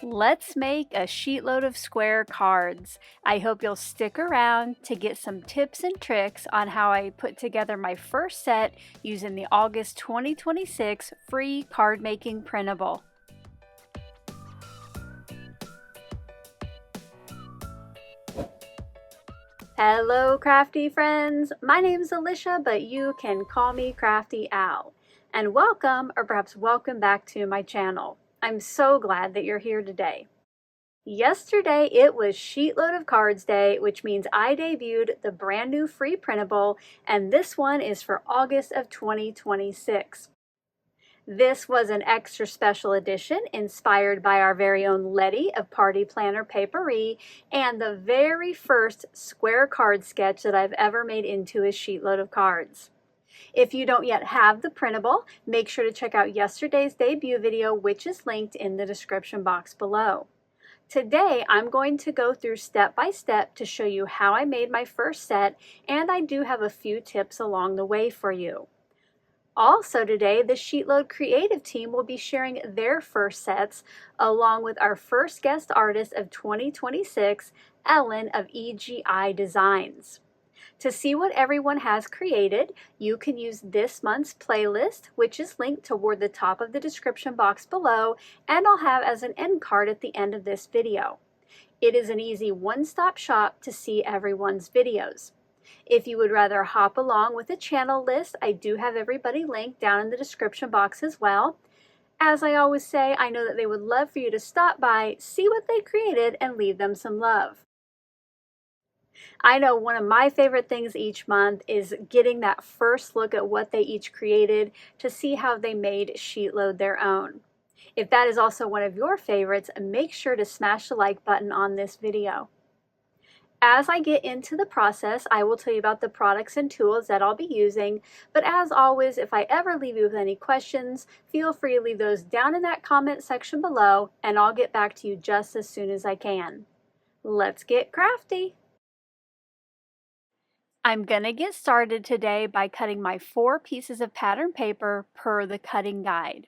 Let's make a sheetload of square cards. I hope you'll stick around to get some tips and tricks on how I put together my first set using the August 2026 free card making printable. Hello crafty friends, my name is Alicia, but you can call me Crafty Al. And welcome, or perhaps welcome back to my channel. I'm so glad that you're here today. Yesterday it was SheetLoad of Cards Day, which means I debuted the brand new free printable, and this one is for August of 2026. This was an extra special edition inspired by our very own Letty of Party Planner Papery, and the very first square card sketch that I've ever made into a sheetload of cards. If you don't yet have the printable, make sure to check out yesterday's debut video, which is linked in the description box below. Today, I'm going to go through step by step to show you how I made my first set, and I do have a few tips along the way for you. Also today, the SheetLoad creative team will be sharing their first sets along with our first guest artist of 2026, Ellen of EGI Designs. To see what everyone has created, you can use this month's playlist, which is linked toward the top of the description box below, and I'll have as an end card at the end of this video. It is an easy one-stop shop to see everyone's videos. If you would rather hop along with the channel list, I do have everybody linked down in the description box as well. As I always say, I know that they would love for you to stop by, see what they created, and leave them some love. I know one of my favorite things each month is getting that first look at what they each created to see how they made SheetLoad their own. If that is also one of your favorites, make sure to smash the like button on this video. As I get into the process, I will tell you about the products and tools that I'll be using, but as always, if I ever leave you with any questions, feel free to leave those down in that comment section below, and I'll get back to you just as soon as I can. Let's get crafty! I'm gonna get started today by cutting my 4 pieces of pattern paper per the cutting guide.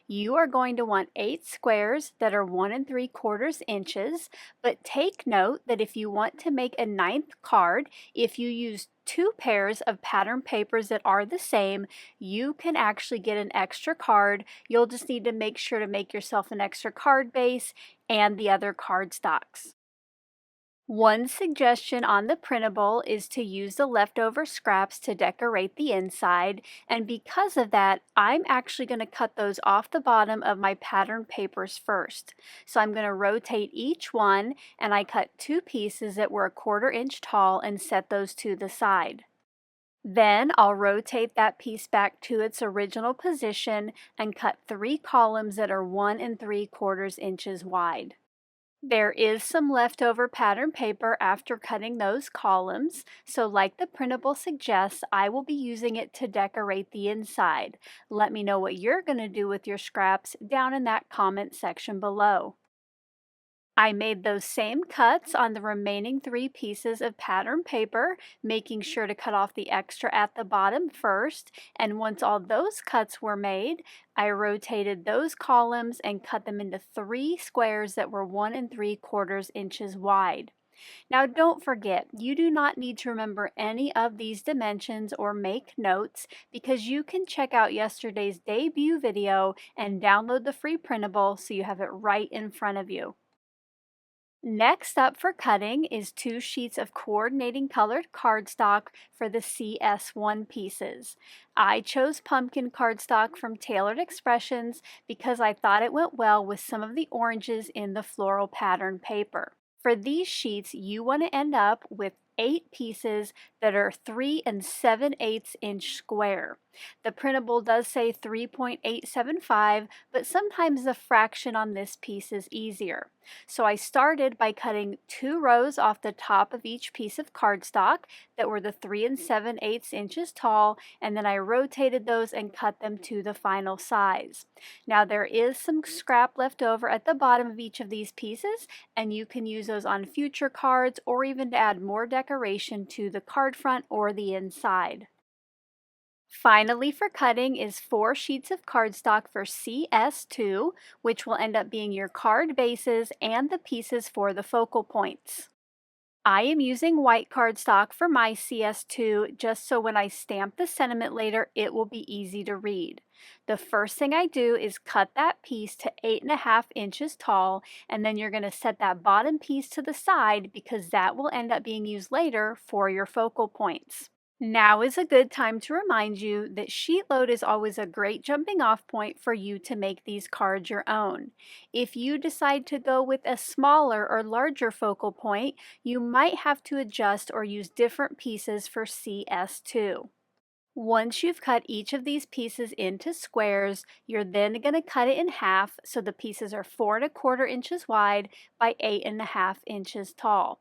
You are going to want 8 squares that are 1 3/4 inches, but take note that if you want to make a 9th card, if you use 2 pairs of pattern papers that are the same, you can actually get an extra card. You'll just need to make sure to make yourself an extra card base and the other cardstocks. One suggestion on the printable is to use the leftover scraps to decorate the inside, and because of that, I'm actually going to cut those off the bottom of my pattern papers first. So I'm going to rotate each one, and I cut 2 pieces that were 1/4 inch tall and set those to the side. Then I'll rotate that piece back to its original position and cut 3 columns that are 1 3/4 inches wide. There is some leftover pattern paper after cutting those columns, so like the printable suggests, I will be using it to decorate the inside. Let me know what you're going to do with your scraps down in that comment section below. I made those same cuts on the remaining 3 pieces of pattern paper, making sure to cut off the extra at the bottom first, and once all those cuts were made, I rotated those columns and cut them into 3 squares that were 1 3/4 inches wide. Now don't forget, you do not need to remember any of these dimensions or make notes because you can check out yesterday's debut video and download the free printable so you have it right in front of you. Next up for cutting is 2 sheets of coordinating colored cardstock for the CS1 pieces. I chose pumpkin cardstock from Tailored Expressions because I thought it went well with some of the oranges in the floral pattern paper. For these sheets, you want to end up with 8 pieces that are 3 7/8 inch square. The printable does say 3.875, but sometimes the fraction on this piece is easier. So I started by cutting 2 rows off the top of each piece of cardstock that were the 3 7/8 inches tall, and then I rotated those and cut them to the final size. Now there is some scrap left over at the bottom of each of these pieces, and you can use those on future cards or even to add more decoration to the card front or the inside. Finally, for cutting is 4 sheets of cardstock for CS2, which will end up being your card bases and the pieces for the focal points. I am using white cardstock for my CS2 just so when I stamp the sentiment later, it will be easy to read. The first thing I do is cut that piece to 8.5 inches tall, and then you're going to set that bottom piece to the side because that will end up being used later for your focal points. Now is a good time to remind you that sheet load is always a great jumping off point for you to make these cards your own. If you decide to go with a smaller or larger focal point, you might have to adjust or use different pieces for CS2. Once you've cut each of these pieces into squares, you're then going to cut it in half so the pieces are 4.25 inches wide by 8.5 inches tall.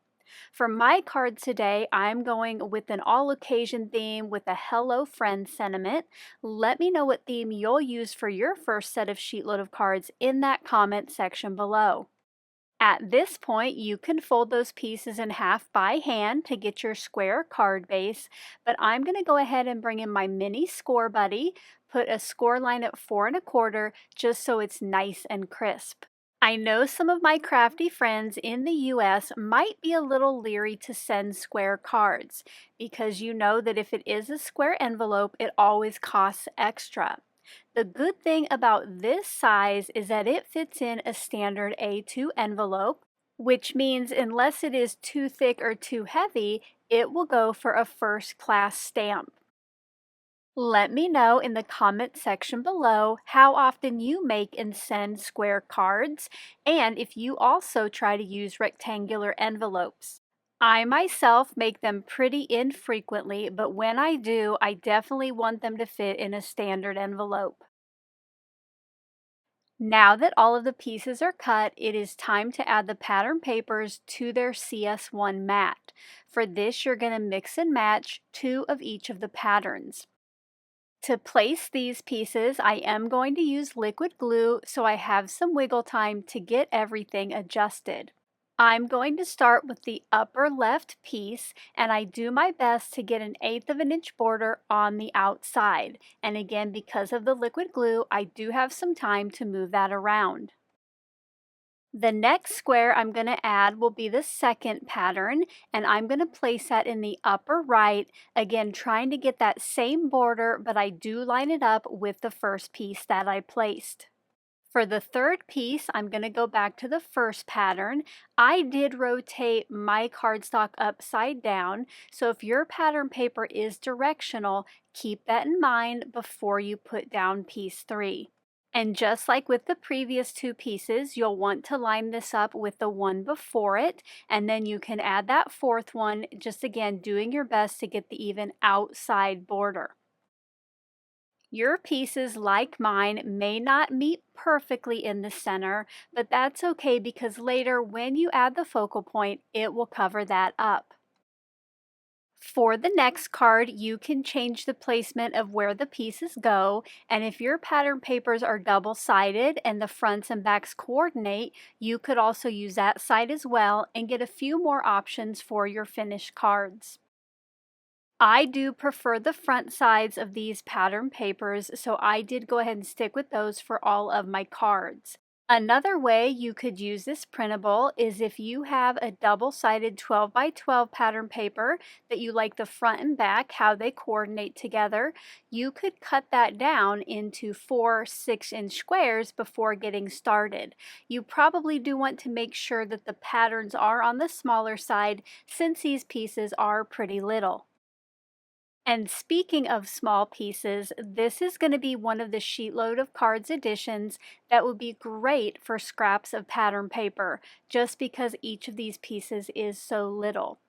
For my card today, I'm going with an all-occasion theme with a Hello Friend sentiment. Let me know what theme you'll use for your first set of SheetLoad of cards in that comment section below. At this point, you can fold those pieces in half by hand to get your square card base, but I'm going to go ahead and bring in my mini Scor-Buddy, put a score line at 4.25 just so it's nice and crisp. I know some of my crafty friends in the US might be a little leery to send square cards because you know that if it is a square envelope, it always costs extra. The good thing about this size is that it fits in a standard A2 envelope, which means unless it is too thick or too heavy, it will go for a first-class stamp. Let me know in the comment section below how often you make and send square cards, and if you also try to use rectangular envelopes. I myself make them pretty infrequently, but when I do, I definitely want them to fit in a standard envelope. Now that all of the pieces are cut, it is time to add the pattern papers to their CS1 mat. For this, you're going to mix and match 2 of each of the patterns. To place these pieces, I am going to use liquid glue so I have some wiggle time to get everything adjusted. I'm going to start with the upper left piece, and I do my best to get 1/8 of an inch border on the outside. And again, because of the liquid glue, I do have some time to move that around. The next square I'm going to add will be the second pattern, and I'm going to place that in the upper right, again trying to get that same border, but I do line it up with the first piece that I placed. For the third piece, I'm going to go back to the first pattern. I did rotate my cardstock upside down, so if your pattern paper is directional, keep that in mind before you put down piece 3. And just like with the previous 2 pieces, you'll want to line this up with the one before it, and then you can add that fourth one, just again doing your best to get the even outside border. Your pieces, like mine, may not meet perfectly in the center, but that's okay because later when you add the focal point, it will cover that up. For the next card, you can change the placement of where the pieces go, and if your pattern papers are double-sided and the fronts and backs coordinate, you could also use that side as well and get a few more options for your finished cards. I do prefer the front sides of these pattern papers, so I did go ahead and stick with those for all of my cards. Another way you could use this printable is if you have a double-sided 12 by 12 pattern paper that you like the front and back, how they coordinate together, you could cut that down into 4 6-inch squares before getting started. You probably do want to make sure that the patterns are on the smaller side since these pieces are pretty little. And speaking of small pieces, this is going to be one of the SheetLoad of Cards editions that would be great for scraps of pattern paper, just because each of these pieces is so little.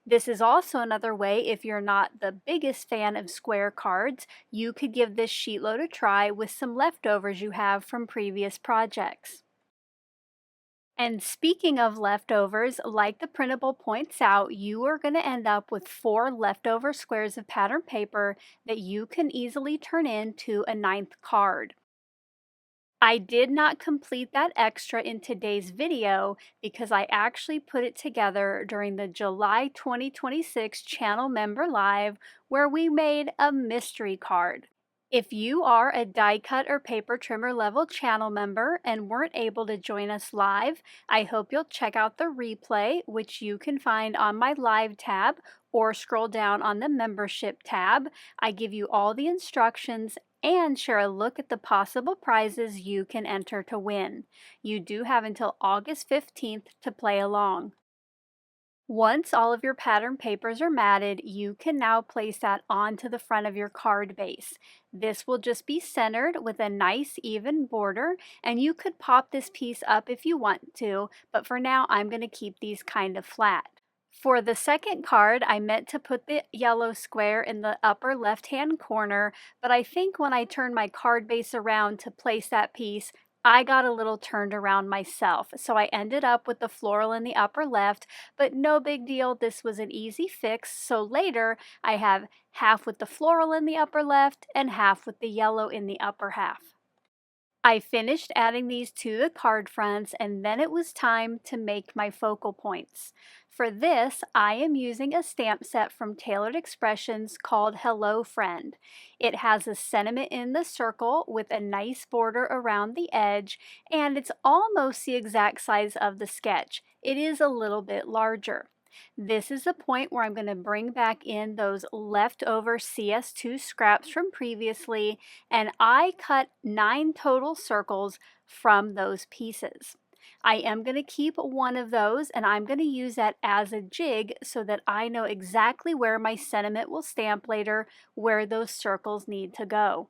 This is also another way, if you're not the biggest fan of square cards, you could give this SheetLoad a try with some leftovers you have from previous projects. And speaking of leftovers, like the printable points out, you are going to end up with 4 leftover squares of pattern paper that you can easily turn into a 9th card. I did not complete that extra in today's video because I actually put it together during the July 2026 Channel Member Live where we made a mystery card. If you are a die cut or paper trimmer level channel member and weren't able to join us live, I hope you'll check out the replay, which you can find on my live tab or scroll down on the membership tab. I give you all the instructions and share a look at the possible prizes you can enter to win. You do have until August 15th to play along. Once all of your pattern papers are matted, you can now place that onto the front of your card base. This will just be centered with a nice even border, and you could pop this piece up if you want to, but for now I'm going to keep these kind of flat. For the second card, I meant to put the yellow square in the upper left-hand corner, but I think when I turned my card base around to place that piece, I got a little turned around myself, so I ended up with the floral in the upper left, but no big deal. This was an easy fix, so later I have half with the floral in the upper left and half with the yellow in the upper half. I finished adding these to the card fronts, and then it was time to make my focal points. For this, I am using a stamp set from Tailored Expressions called Hello Friend. It has a sentiment in the circle with a nice border around the edge, and it's almost the exact size of the sketch. It is a little bit larger. This is the point where I'm going to bring back in those leftover CS2 scraps from previously, and I cut 9 total circles from those pieces. I am going to keep one of those, and I'm going to use that as a jig so that I know exactly where my sentiment will stamp later, where those circles need to go.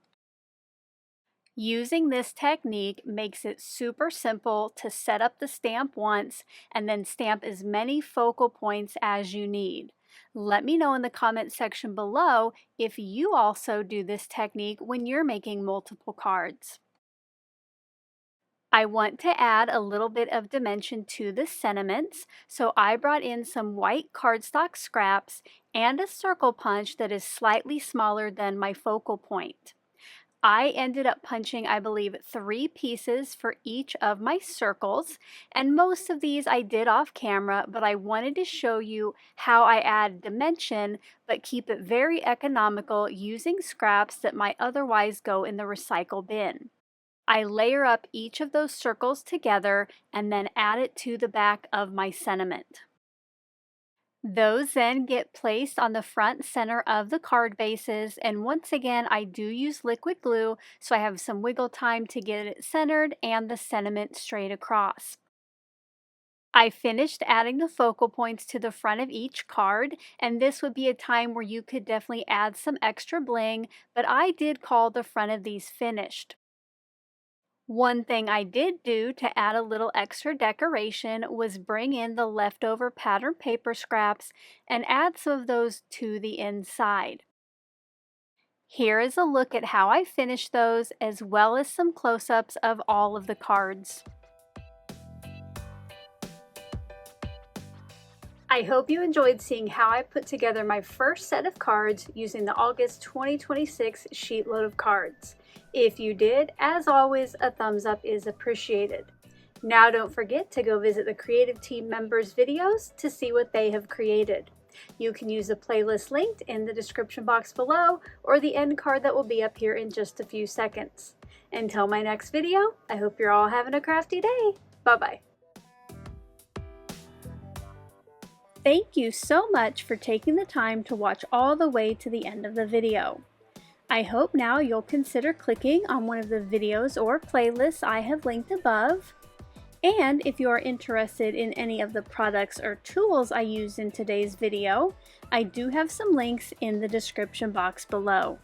Using this technique makes it super simple to set up the stamp once and then stamp as many focal points as you need. Let me know in the comment section below if you also do this technique when you're making multiple cards. I want to add a little bit of dimension to the sentiments, so I brought in some white cardstock scraps and a circle punch that is slightly smaller than my focal point. I ended up punching, I believe, 3 pieces for each of my circles, and most of these I did off camera, but I wanted to show you how I add dimension but keep it very economical using scraps that might otherwise go in the recycle bin. I layer up each of those circles together and then add it to the back of my sentiment. Those then get placed on the front center of the card bases, and once again I do use liquid glue so I have some wiggle time to get it centered and the sentiment straight across. I finished adding the focal points to the front of each card, and this would be a time where you could definitely add some extra bling, but I did call the front of these finished. One thing I did do to add a little extra decoration was bring in the leftover pattern paper scraps and add some of those to the inside. Here is a look at how I finished those, as well as some close-ups of all of the cards. I hope you enjoyed seeing how I put together my first set of cards using the August 2026 SheetLoad of Cards. If you did, as always, a thumbs up is appreciated. Now don't forget to go visit the creative team members' videos to see what they have created. You can use the playlist linked in the description box below or the end card that will be up here in just a few seconds. Until my next video, I hope you're all having a crafty day. Bye-bye. Thank you so much for taking the time to watch all the way to the end of the video. I hope now you'll consider clicking on one of the videos or playlists I have linked above. And if you are interested in any of the products or tools I used in today's video, I do have some links in the description box below.